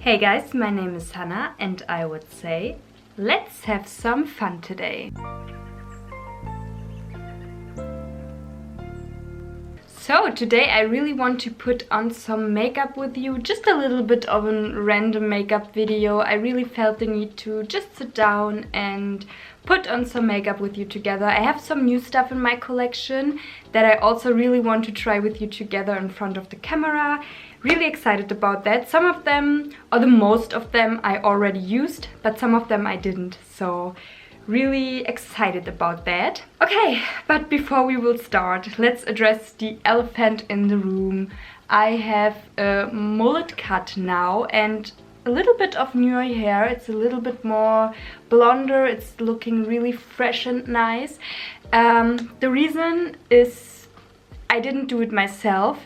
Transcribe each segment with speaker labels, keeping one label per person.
Speaker 1: Hey guys, my name is Hannah and I would say, let's have some fun today. So today I really want to put on some makeup with you, just a little bit of a random makeup video. I really felt the need to just sit down and put on some makeup with you together. I have some new stuff in my collection that I also really want to try with you together in front of the camera. Really excited about that. Some of them, or the most of them, I already used, but some of them I didn't. So really excited about that. Okay, but before we will start, let's address the elephant in the room. I have a mullet cut now and a little bit of newer hair. It's a little bit more blonder. It's looking really fresh and nice. The reason is I didn't do it myself.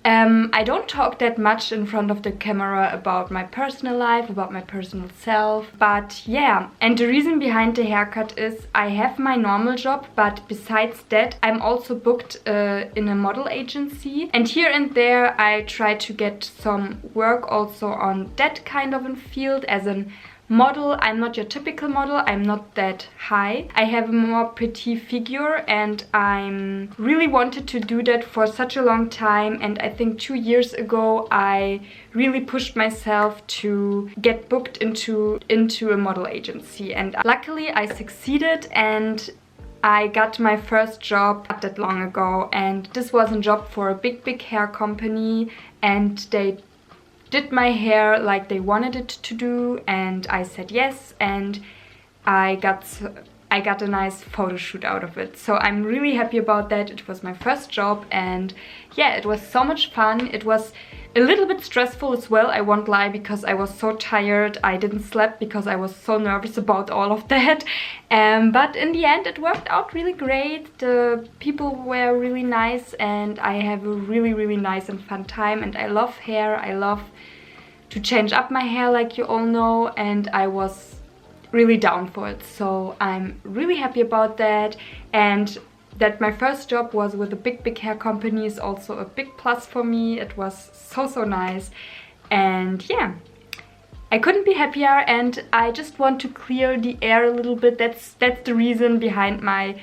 Speaker 1: I don't talk that much in front of the camera about my personal life, about my personal self, but yeah. And the reason behind the haircut is I have my normal job, but besides that I'm also booked in a model agency, and here and there I try to get some work also on that kind of a field as an model. I'm not your typical model, I'm not that high. I have a more petite figure and I'm really wanted to do that for such a long time, and I think 2 years ago I really pushed myself to get booked into a model agency, and luckily I succeeded and I got my first job not that long ago, and this was a job for a big hair company, and they did my hair like they wanted it to do, and I said yes, and I got a nice photo shoot out of it. So I'm really happy about that. It was my first job and yeah, it was so much fun. It was a little bit stressful as well, I won't lie, because I was so tired. I didn't sleep because I was so nervous about all of that. But in the end it worked out really great. The people were really nice and I have a really nice and fun time, and I love hair. I love to change up my hair, like you all know, and I was really down for it. So I'm really happy about that, and that my first job was with a big hair company is also a big plus for me. It was so nice, and yeah, I couldn't be happier, and I just want to clear the air a little bit. That's the reason behind my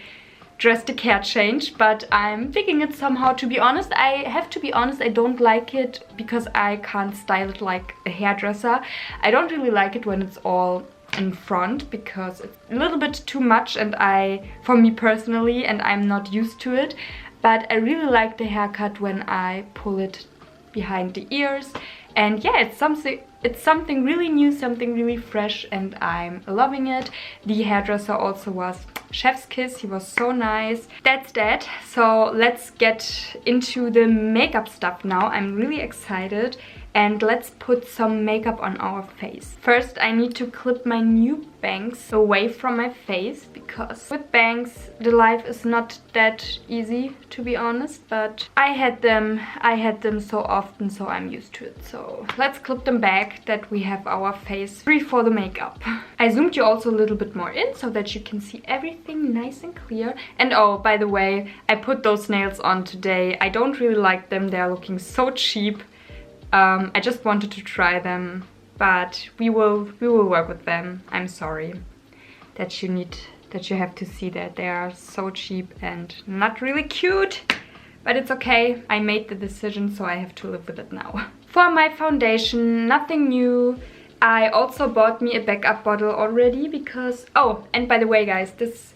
Speaker 1: drastic hair change, but I'm digging it somehow. To be honest, I have to be honest, I don't like it because I can't style it like a hairdresser. I don't really like it when it's all in front because it's a little bit too much, and for me personally, and I'm not used to it. But I really like the haircut when I pull it behind the ears, and yeah, it's something really new, something really fresh, and I'm loving it. The hairdresser also was chef's kiss. He was so nice. That's that. So let's get into the makeup stuff now. I'm really excited, and let's put some makeup on our face. First I need to clip my new bangs away from my face, because with bangs the life is not that easy, to be honest, but I had them so often, so I'm used to it. So let's clip them back, that we have our face free for the makeup. I zoomed you also a little bit more in so that you can see everything nice and clear. And oh, by the way, I put those nails on today. I don't really like them, they're looking so cheap. I just wanted to try them, but we will work with them. I'm sorry that you have to see that they are so cheap and not really cute, but it's okay. I made the decision, so I have to live with it now. For my foundation, nothing new. I also bought me a backup bottle already because, oh, and by the way guys, this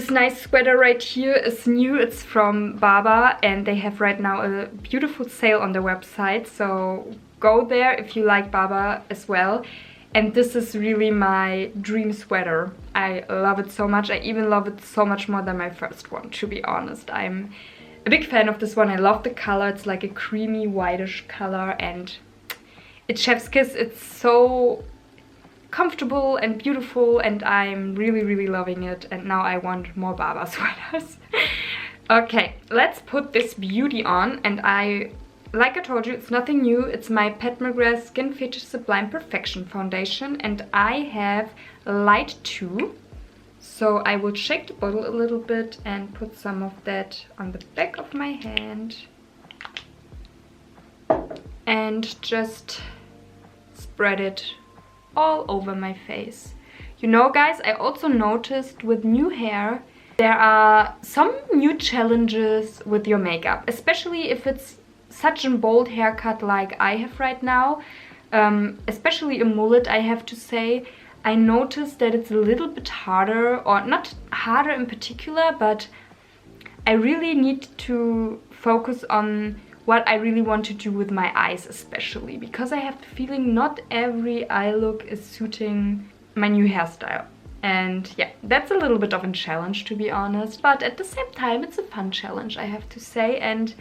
Speaker 1: nice sweater right here is new. It's from Baba, and they have right now a beautiful sale on their website, so go there if you like Baba as well. And this is really my dream sweater. I love it so much. I even love it so much more than my first one, to be honest. I'm a big fan of this one. I love the color. It's like a creamy whitish color, and it's chef's kiss. It's so comfortable and beautiful, and I'm really loving it, and now I want more Baba sweaters. Okay, let's put this beauty on, and like I told you, it's nothing new. It's my McGrath Skin Fetish Sublime Perfection foundation, and I have light 2, so I will shake the bottle a little bit and put some of that on the back of my hand and just spread it all over my face. You know, guys, I also noticed with new hair there are some new challenges with your makeup, especially if it's such a bold haircut like I have right now, especially a mullet, I have to say. I noticed that it's a little bit harder, or not harder in particular, but I really need to focus on what I really want to do with my eyes, especially because I have the feeling not every eye look is suiting my new hairstyle. And yeah, that's a little bit of a challenge, to be honest, but at the same time it's a fun challenge, I have to say, and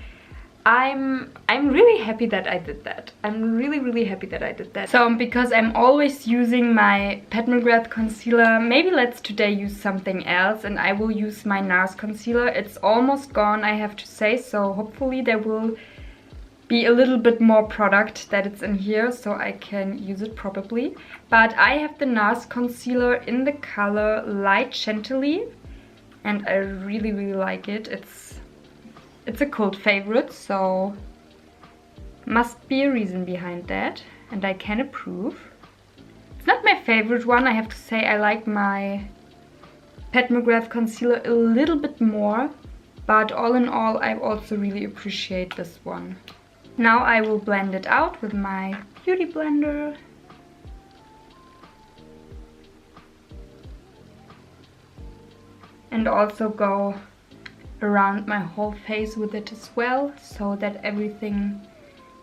Speaker 1: I'm really happy that I did that. I'm really happy that I did that. So because I'm always using my mcgrath concealer, maybe let's today use something else, and I will use my NARS concealer. It's almost gone, I have to say, so hopefully there will be a little bit more product that it's in here so I can use it properly. But I have the NARS concealer in the color Light Chantilly, and I really like it. It's a cult favorite, so must be a reason behind that, and I can approve. It's not my favorite one, I have to say. I like my mcgrath concealer a little bit more, but all in all I also really appreciate this one. Now I will blend it out with my beauty blender. And also go around my whole face with it as well, so that everything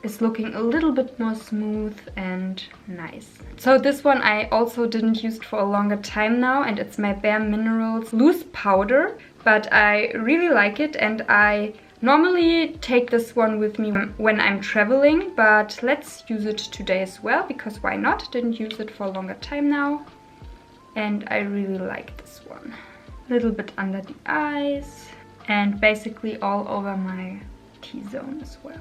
Speaker 1: is looking a little bit more smooth and nice. So this one I also didn't use for a longer time now, and it's my Bare Minerals loose powder, but I really like it, and I normally take this one with me when I'm traveling, but let's use it today as well, because why not? Didn't use it for a longer time now, and I really like this one. A little bit under the eyes, and basically all over my T-zone as well.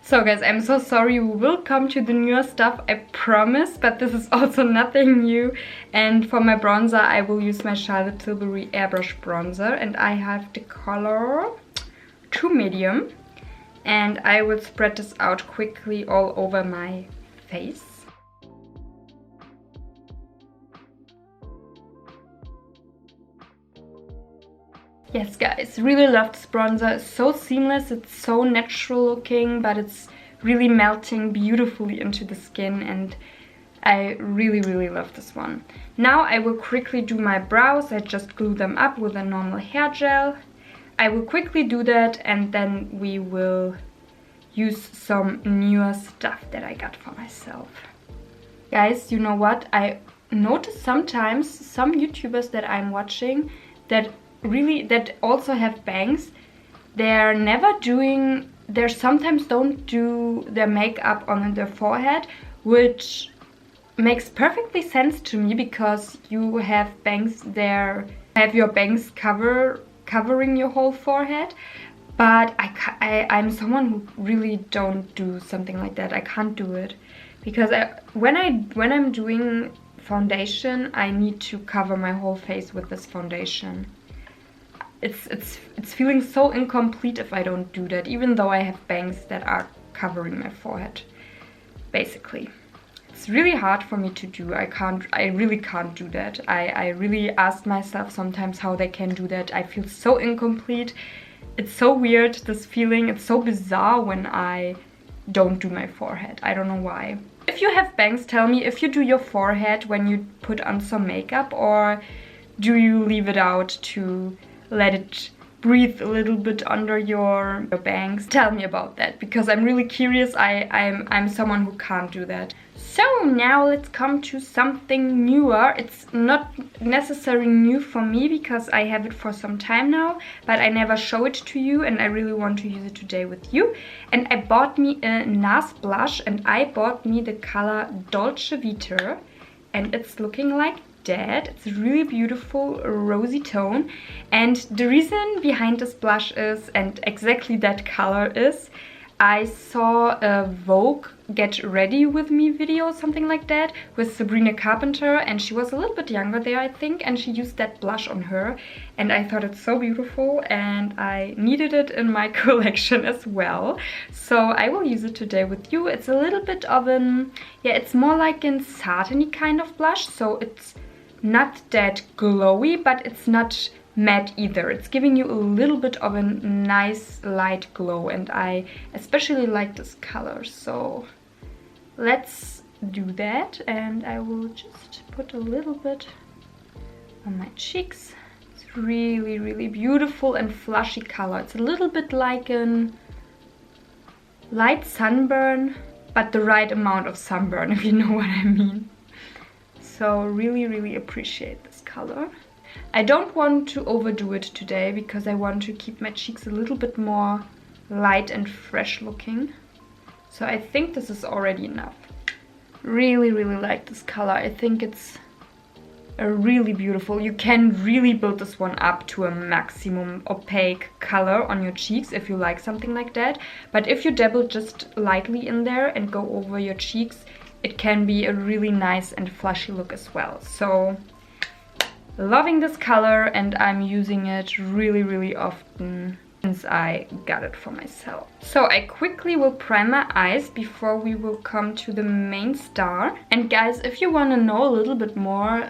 Speaker 1: So guys, I'm so sorry, we will come to the newer stuff, I promise, but this is also nothing new. And for my bronzer, I will use my Charlotte Tilbury airbrush bronzer, and I have the color 2 medium, and I will spread this out quickly all over my face. Yes guys, really love this bronzer. It's so seamless, it's so natural looking, but it's really melting beautifully into the skin, and I really love this one. Now I will quickly do my brows. I just glue them up with a normal hair gel. I will quickly do that, and then we will use some newer stuff that I got for myself. Guys, you know what? I notice sometimes some YouTubers that I'm watching that also have bangs, they sometimes don't do their makeup on their forehead, which makes perfectly sense to me, because you have bangs there, have your bangs covering your whole forehead. But I'm someone who really don't do something like that. I can't do it, because when I'm doing foundation, I need to cover my whole face with this foundation. It's feeling so incomplete if I don't do that, even though I have bangs that are covering my forehead, basically. It's really hard for me to do. I really can't do that. I really ask myself sometimes how they can do that. I feel so incomplete. It's so weird, this feeling. It's so bizarre when I don't do my forehead. I don't know why. If you have bangs, tell me if you do your forehead when you put on some makeup, or do you leave it out to let it breathe a little bit under your bangs? Tell me about that, because I'm really curious. I'm someone who can't do that. So now let's come to something newer. It's not necessarily new for me, because I have it for some time now, but I never show it to you, and I really want to use it today with you. And I bought me a NARS blush, and I bought me the color Dolce Vita, and it's looking like that. It's a really beautiful rosy tone, and the reason behind this blush is, and exactly that color is, I saw a Vogue Get Ready With Me video, something like that, with Sabrina Carpenter, and she was a little bit younger there, I think, and she used that blush on her, and I thought it's so beautiful, and I needed it in my collection as well. So I will use it today with you. It's a little bit of an, yeah, it's more like a satiny kind of blush, so it's not that glowy, but it's not matte either. It's giving you a little bit of a nice light glow, and I especially like this color. So let's do that, and I will just put a little bit on my cheeks. It's really, really beautiful and flushy color. It's a little bit like a light sunburn, but the right amount of sunburn, if you know what I mean. So really, really appreciate this color. I don't want to overdo it today because I want to keep my cheeks a little bit more light and fresh looking. So I think this is already enough. Really, really like this color. I think it's a really beautiful. You can really build this one up to a maximum opaque color on your cheeks if you like something like that. But if you dabble just lightly in there and go over your cheeks, it can be a really nice and flushy look as well. So loving this color, and I'm using it really, really often since I got it for myself. So I quickly will prime my eyes before we will come to the main star. And guys, if you want to know a little bit more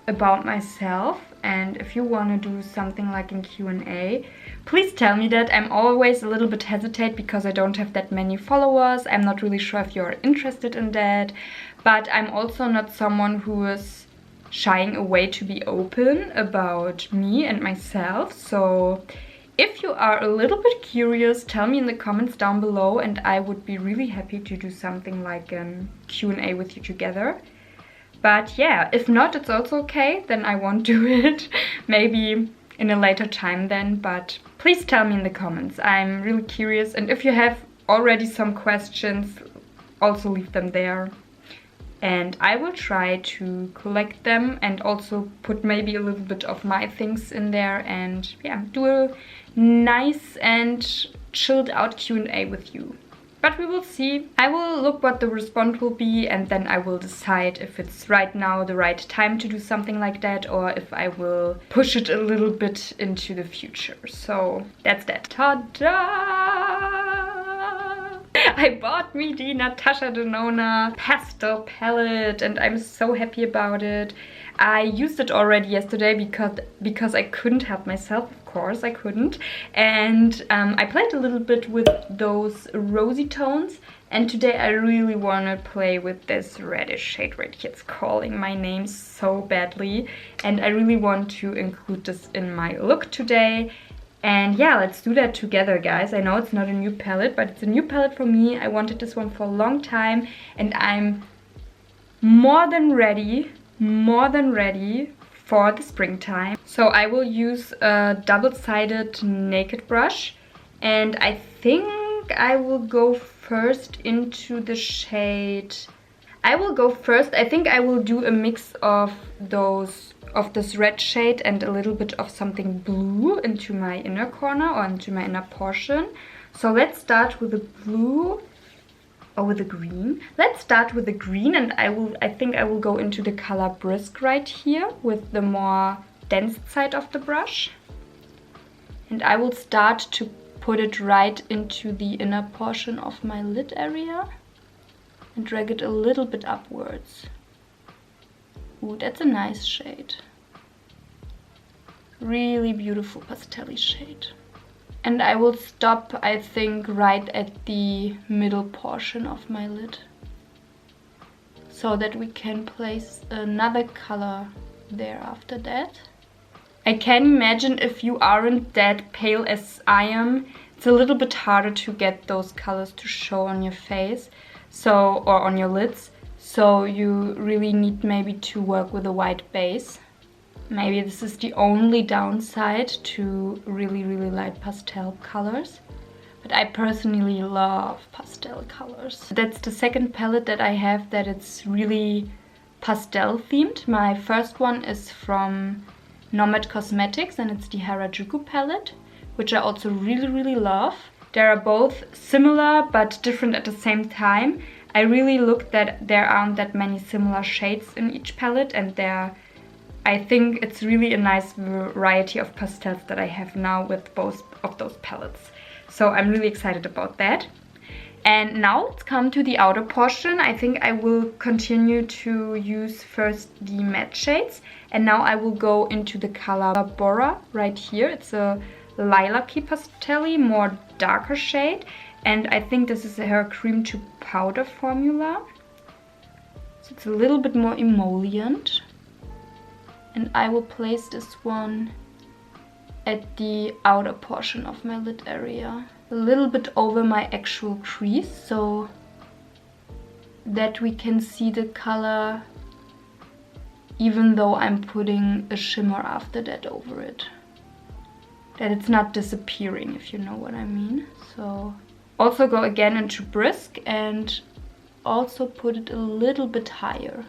Speaker 1: about myself, and if you want to do something like in Q&A, please tell me that. I'm always a little bit hesitate because I don't have that many followers. I'm not really sure if you're interested in that, but I'm also not someone who is shying away to be open about me and myself. So if you are a little bit curious, tell me in the comments down below, and I would be really happy to do something like a Q&A with you together. But yeah, if not, it's also okay, then I won't do it. Maybe in a later time then, but please tell me in the comments. I'm really curious, and if you have already some questions, also leave them there. And I will try to collect them and also put maybe a little bit of my things in there, and yeah, do a nice and chilled out Q&A with you. But we will see. I will look what the response will be, and then I will decide if it's right now the right time to do something like that, or if I will push it a little bit into the future. So that's that. Ta-da! I bought me the Natasha Denona Pastel palette, and I'm so happy about it. I used it already yesterday because I couldn't help myself. Of course I couldn't. And I played a little bit with those rosy tones, and today I really want to play with this reddish shade right here. It's calling my name so badly, and I really want to include this in my look today. And yeah, let's do that together, guys. I know it's not a new palette, but it's a new palette for me. I wanted this one for a long time, and I'm more than ready for the springtime. So I will use a double-sided naked brush, and I think I will go first into the shade. I think I will do a mix of this red shade and a little bit of something blue into my inner corner or into my inner portion. So let's start with the blue or with the green. Let's start with the green, and I think I will go into the color Brisk right here with the more dense side of the brush. And I will start to put it right into the inner portion of my lid area and drag it a little bit upwards. Ooh, that's a nice shade. Really beautiful pastel-y shade. And I will stop, I think, right at the middle portion of my lid, so that we can place another color there after that. I can imagine if you aren't that pale as I am, it's a little bit harder to get those colors to show on your face, or on your lids. So you really need maybe to work with a white base. Maybe this is the only downside to really, really light pastel colors. But I personally love pastel colors. That's the second palette that I have that it's really pastel themed. My first one is from Nomad Cosmetics, and it's the Harajuku palette, which I also really, really love. They are both similar but different at the same time. I really looked that there aren't that many similar shades in each palette, and I think it's really a nice variety of pastels that I have now with both of those palettes. So I'm really excited about that. And now let's come to the outer portion. I think I will continue to use first the matte shades, and now I will go into the color Bora right here. It's a lilac-y pastel-y, more darker shade, and I think this is her cream to powder formula. So it's a little bit more emollient, and I will place this one at the outer portion of my lid area, a little bit over my actual crease, so that we can see the color even though I'm putting a shimmer after that over it. That it's not disappearing, if you know what I mean. So also go again into Brisk and also put it a little bit higher.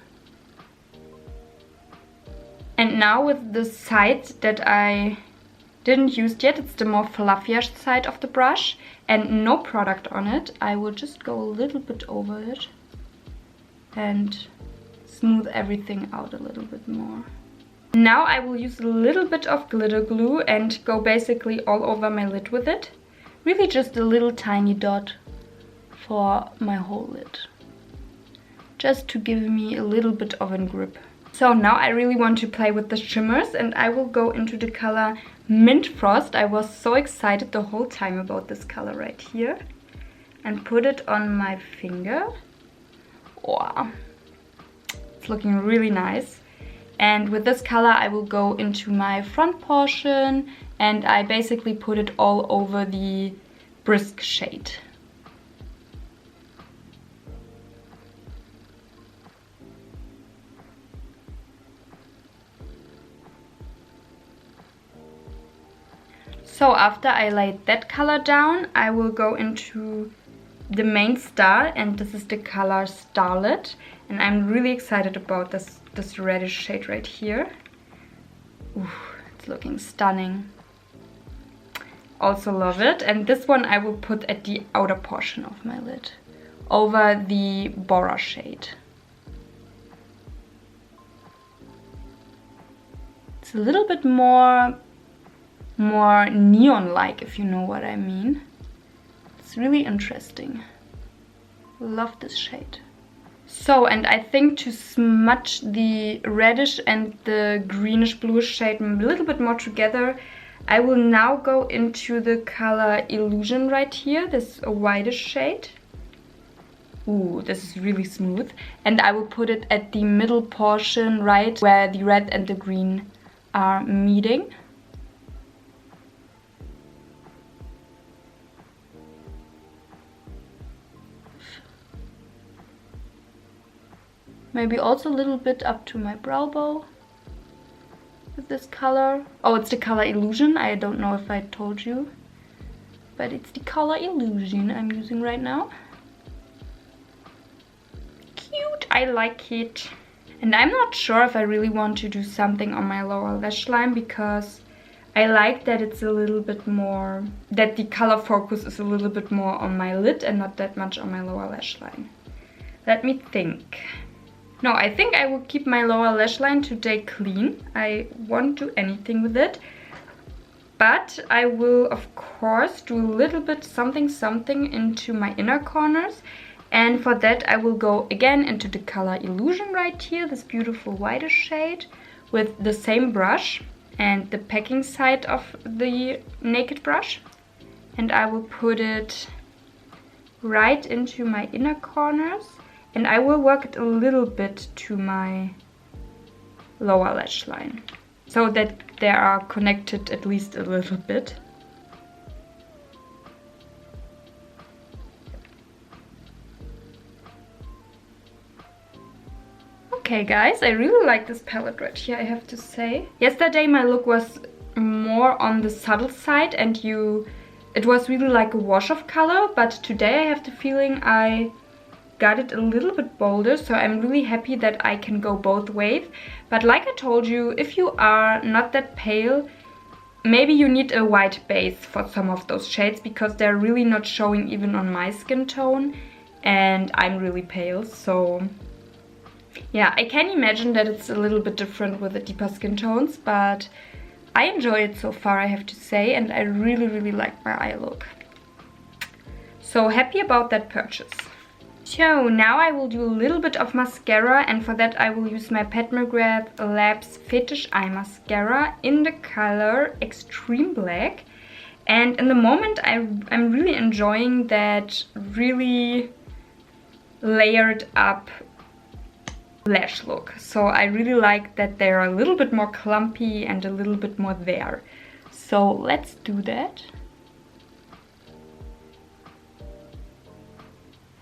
Speaker 1: And now with the side that I didn't use yet, it's the more fluffier side of the brush and no product on it, I will just go a little bit over it and smooth everything out a little bit more. Now I will use a little bit of glitter glue and go basically all over my lid with it. Really just a little tiny dot for my whole lid, just to give me a little bit of a grip. So now I really want to play with the shimmers, and I will go into the color Mint Frost. I was so excited the whole time about this color right here, and put it on my finger. Wow, it's looking really nice. And with this color I will go into my front portion, and I basically put it all over the Brisk shade. So after I laid that color down, I will go into the main star, and this is the color Starlit, and I'm really excited about this reddish shade right here. Ooh, it's looking stunning. Also love it. And this one I will put at the outer portion of my lid, over the Bora shade. It's a little bit more neon-like, if you know what I mean. It's really interesting. Love this shade. So, and I think to smudge the reddish and the greenish bluish shade a little bit more together, I will now go into the color Illusion right here, this whitish shade. Ooh, this is really smooth. And I will put it at the middle portion, right where the red and the green are meeting. Maybe also a little bit up to my brow bone with this color. Oh, it's the color Illusion. I don't know if I told you, but it's the color Illusion I'm using right now. Cute, I like it. And I'm not sure if I really want to do something on my lower lash line, because I like that it's a little bit more, that the color focus is a little bit more on my lid and not that much on my lower lash line. Let me think. No, I think I will keep my lower lash line today clean. I won't do anything with it. But I will, of course, do a little bit something into my inner corners. And for that I will go again into the color Illusion right here, this beautiful whitish shade, with the same brush and the packing side of the naked brush. And I will put it right into my inner corners. And I will work it a little bit to my lower lash line, so that they are connected at least a little bit. Okay guys, I really like this palette right here, I have to say. Yesterday my look was more on the subtle side and it was really like a wash of color, but today I have the feeling I got it a little bit bolder, so I'm really happy that I can go both ways. But like I told you, if you are not that pale, maybe you need a white base for some of those shades because they're really not showing even on my skin tone, and I'm really pale, so yeah, I can imagine that it's a little bit different with the deeper skin tones, but I enjoy it so far, I have to say, and I really like my eye look. So happy about that purchase. So now I will do a little bit of mascara, and for that I will use my McGrath Labs Fetish Eye Mascara in the color Extreme Black. And in the moment I'm really enjoying that really layered up lash look. So I really like that they're a little bit more clumpy and a little bit more there. So let's do that.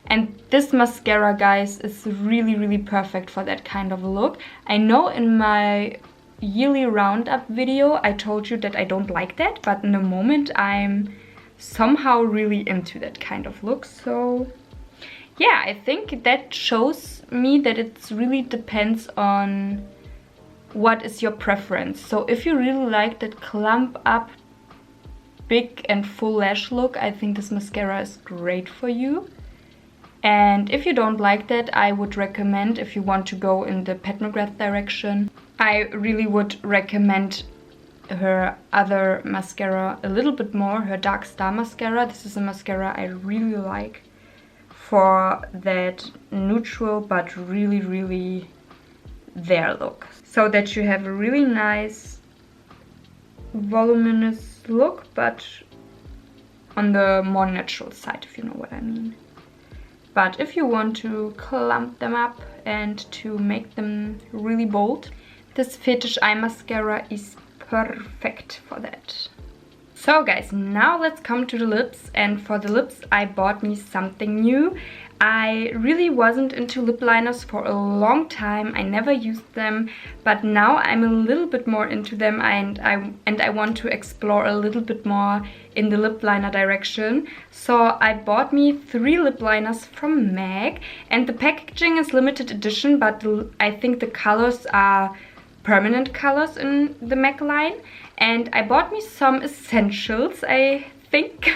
Speaker 1: And this mascara, guys, is really perfect for that kind of look. I know in my yearly roundup video I told you that I don't like that, but in the moment I'm somehow really into that kind of look. So yeah, I think that shows me that it really depends on what is your preference. So if you really like that clump up big and full lash look, I think this mascara is great for you. And if you don't like that, I would recommend, if you want to go in the Pat McGrath direction, I really would recommend her other mascara a little bit more, her Dark Star mascara. This is a mascara I really like for that neutral but really there look. So that you have a really nice voluminous look, but on the more natural side, if you know what I mean. But if you want to clump them up and to make them really bold, this Fetish Eye Mascara is perfect for that. So guys, now let's come to the lips, and for the lips I bought me something new. I really wasn't into lip liners for a long time. I never used them, but now I'm a little bit more into them, and I want to explore a little bit more in the lip liner direction. So I bought me 3 lip liners from MAC, and the packaging is limited edition, but I think the colors are permanent colors in the MAC line. And I bought me some essentials, I think.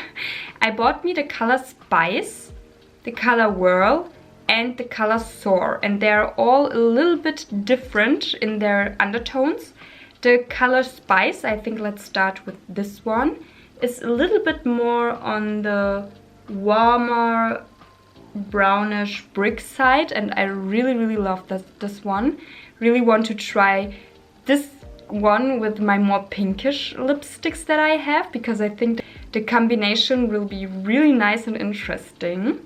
Speaker 1: I bought me the color Spice, the color Whirl, and the color Soar. And they're all a little bit different in their undertones. The color Spice, I think let's start with this one, is a little bit more on the warmer brownish brick side, and I really love this one. Really want to try this one with my more pinkish lipsticks that I have, because I think the combination will be really nice and interesting.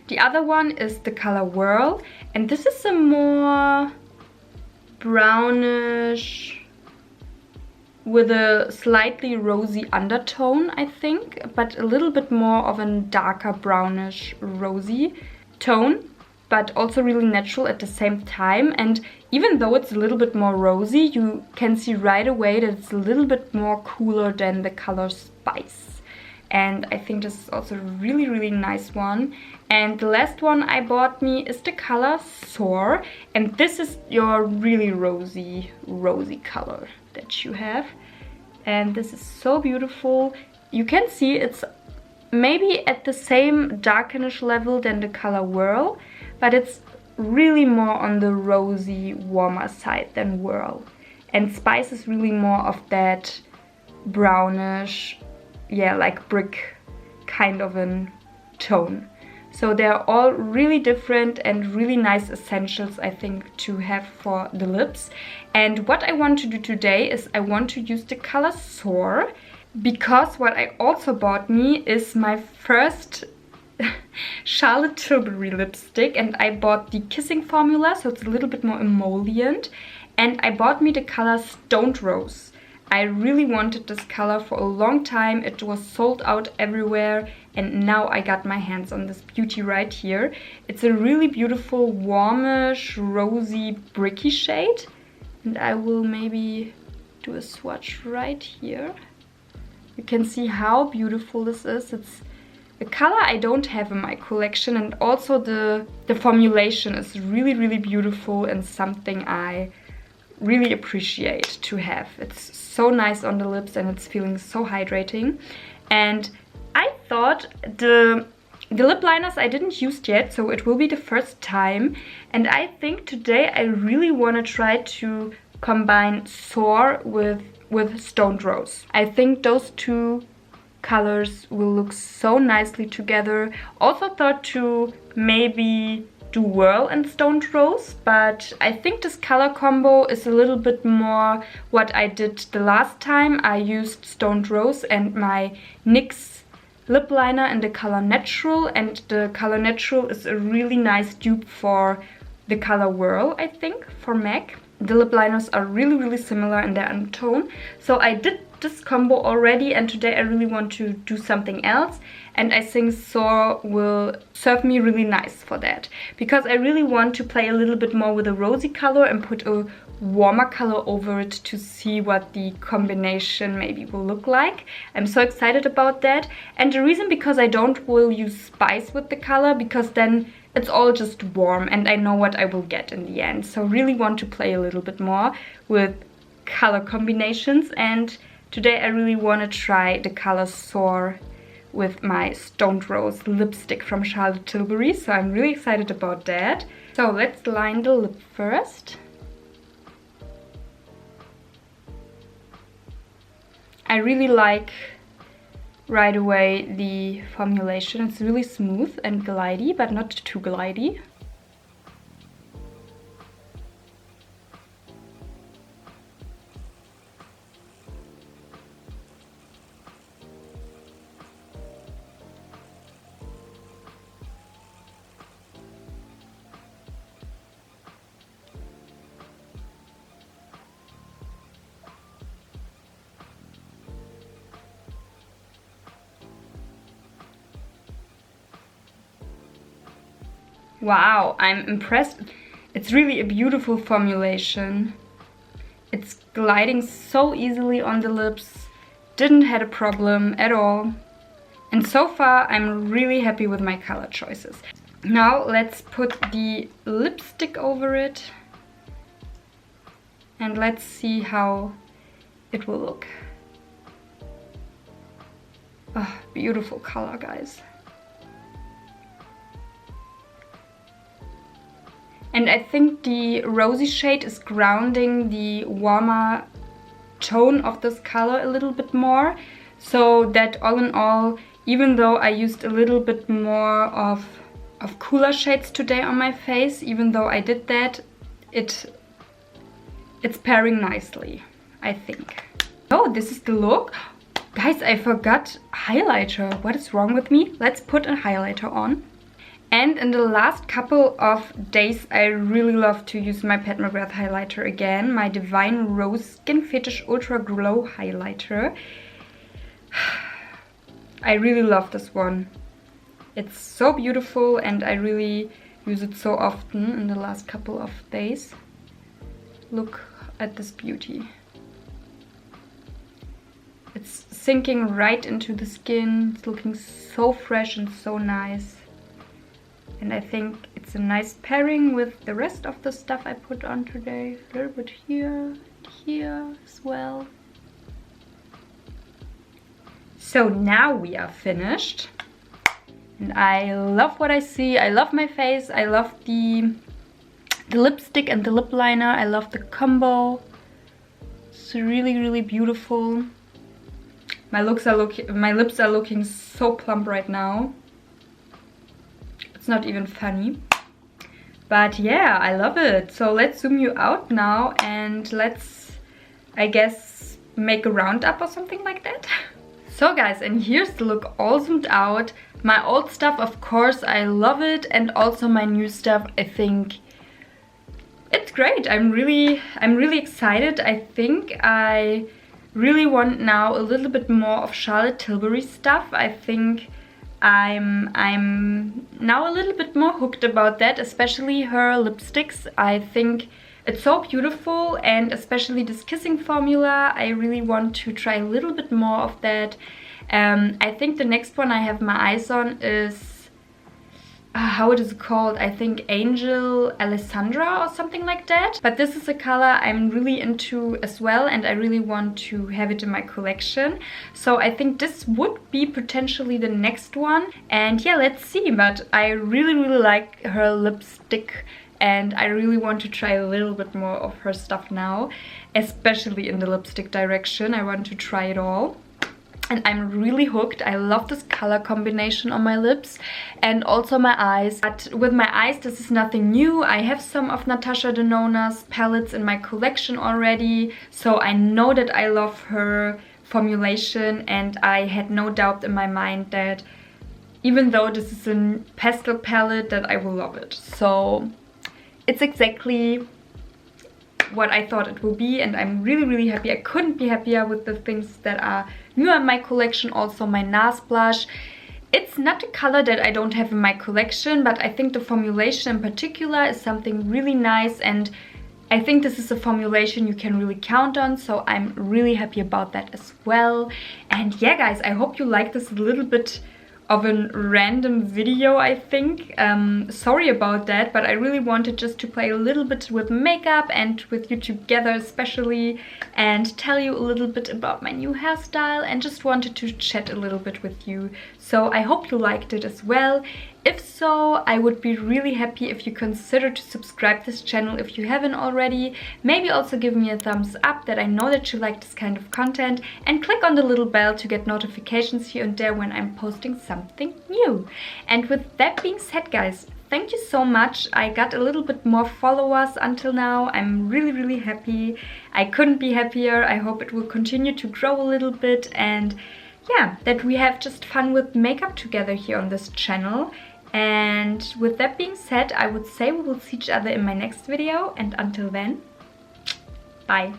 Speaker 1: The other one is the color Whirl, and this is a more brownish with a slightly rosy undertone, I think, but a little bit more of a darker brownish rosy tone, but also really natural at the same time. And even though it's a little bit more rosy, you can see right away that it's a little bit more cooler than the color Spice. And I think this is also a really nice one. And the last one I bought me is the color Soar, and this is your really rosy color that you have. And this is so beautiful. You can see it's maybe at the same darkenish level than the color Whirl, but it's really more on the rosy, warmer side than Whirl. And Spice is really more of that brownish, yeah, like brick kind of a tone. So they're all really different and really nice essentials, I think, to have for the lips. And what I want to do today is I want to use the color Soar, because what I also bought me is my first Charlotte Tilbury lipstick, and I bought the Kissing formula, so it's a little bit more emollient, and I bought me the color Stoned Rose. I really wanted this color for a long time. It was sold out everywhere, and now I got my hands on this beauty right here. It's a really beautiful warmish rosy bricky shade, and I will maybe do a swatch right here. You can see how beautiful this is. It's a color I don't have in my collection, and also the formulation is really beautiful and something I really appreciate to have. It's so nice on the lips and it's feeling so hydrating. And I thought the lip liners I didn't use yet, so it will be the first time. And I think today I really want to try to combine Soar with Stoned Rose. I think those two colors will look so nicely together. Also thought to maybe do Whirl and Stoned Rose, but I think this color combo is a little bit more what I did the last time. I used Stoned Rose and my NYX lip liner in the color Natural, and the color Natural is a really nice dupe for the color Whirl, I think, for MAC. The lip liners are really similar in their undertone, so I did this combo already, and today I really want to do something else, and I think Soar will serve me really nice for that, because I really want to play a little bit more with a rosy color and put a warmer color over it to see what the combination maybe will look like. I'm so excited about that, and the reason because I don't will use spice with the color, because then it's all just warm and I know what I will get in the end. So really want to play a little bit more with color combinations, and today I really want to try the color Soar with my Stoned Rose lipstick from Charlotte Tilbury, so I'm really excited about that. So let's line the lip first. I really like right away the formulation. It's really smooth and glidey, but not too glidey. Wow, I'm impressed. It's really a beautiful formulation. It's gliding so easily on the lips. Didn't have a problem at all. And so far, I'm really happy with my color choices. Now let's put the lipstick over it. And let's see how it will look. Oh, beautiful color, guys. And I think the rosy shade is grounding the warmer tone of this color a little bit more. So that all in all, even though I used a little bit more of cooler shades today on my face, even though I did that, it's pairing nicely, I think. Oh, this is the look. Guys, I forgot highlighter. What is wrong with me? Let's put a highlighter on. And in the last couple of days, I really love to use my Pat McGrath highlighter again. My Divine Rose Skin Fetish Ultra Glow Highlighter. I really love this one. It's so beautiful and I really use it so often in the last couple of days. Look at this beauty. It's sinking right into the skin. It's looking so fresh and so nice. And I think it's a nice pairing with the rest of the stuff I put on today. A little bit here, here as well. So now we are finished. And I love what I see. I love my face. I love the lipstick and the lip liner. I love the combo. It's really beautiful. My lips are looking so plump right now. It's not even funny. But yeah, I love it. So let's zoom you out now and let's, I guess, make a roundup or something like that. So guys, and here's the look all zoomed out. My old stuff, of course, I love it, and also my new stuff, I think it's great. I'm really excited. I think I really want now a little bit more of Charlotte Tilbury stuff. I think I'm now a little bit more hooked about that, especially her lipsticks. I think it's so beautiful, and especially this kissing formula. I really want to try a little bit more of that. I think the next one I have my eyes on is how it is called, I think Angel Alessandra or something like that. But this is a color I'm really into as well, and I really want to have it in my collection. So I think this would be potentially the next one. And yeah, let's see. But I really like her lipstick, and I really want to try a little bit more of her stuff now, especially in the lipstick direction. I want to try it all. And I'm really hooked. I love this color combination on my lips and also my eyes. But with my eyes, this is nothing new. I have some of Natasha Denona's palettes in my collection already. So I know that I love her formulation, and I had no doubt in my mind that even though this is a pastel palette, that I will love it. So it's exactly what I thought it will be, and I'm really happy. I couldn't be happier with the things that are new in my collection. Also my NARS blush. It's not a color that I don't have in my collection, but I think the formulation in particular is something really nice, and I think this is a formulation you can really count on, so I'm really happy about that as well. And yeah guys, I hope you like this little bit of a random video, I think. Sorry about that, but I really wanted just to play a little bit with makeup and with you together especially, and tell you a little bit about my new hairstyle, and just wanted to chat a little bit with you. So I hope you liked it as well. If so, I would be really happy if you consider to subscribe this channel if you haven't already. Maybe also give me a thumbs up, that I know that you like this kind of content, and click on the little bell to get notifications here and there when I'm posting something new. And with that being said guys, thank you so much. I got a little bit more followers until now. I'm really happy. I couldn't be happier. I hope it will continue to grow a little bit, and yeah, that we have just fun with makeup together here on this channel. And with that being said, I would say we will see each other in my next video, and until then, bye.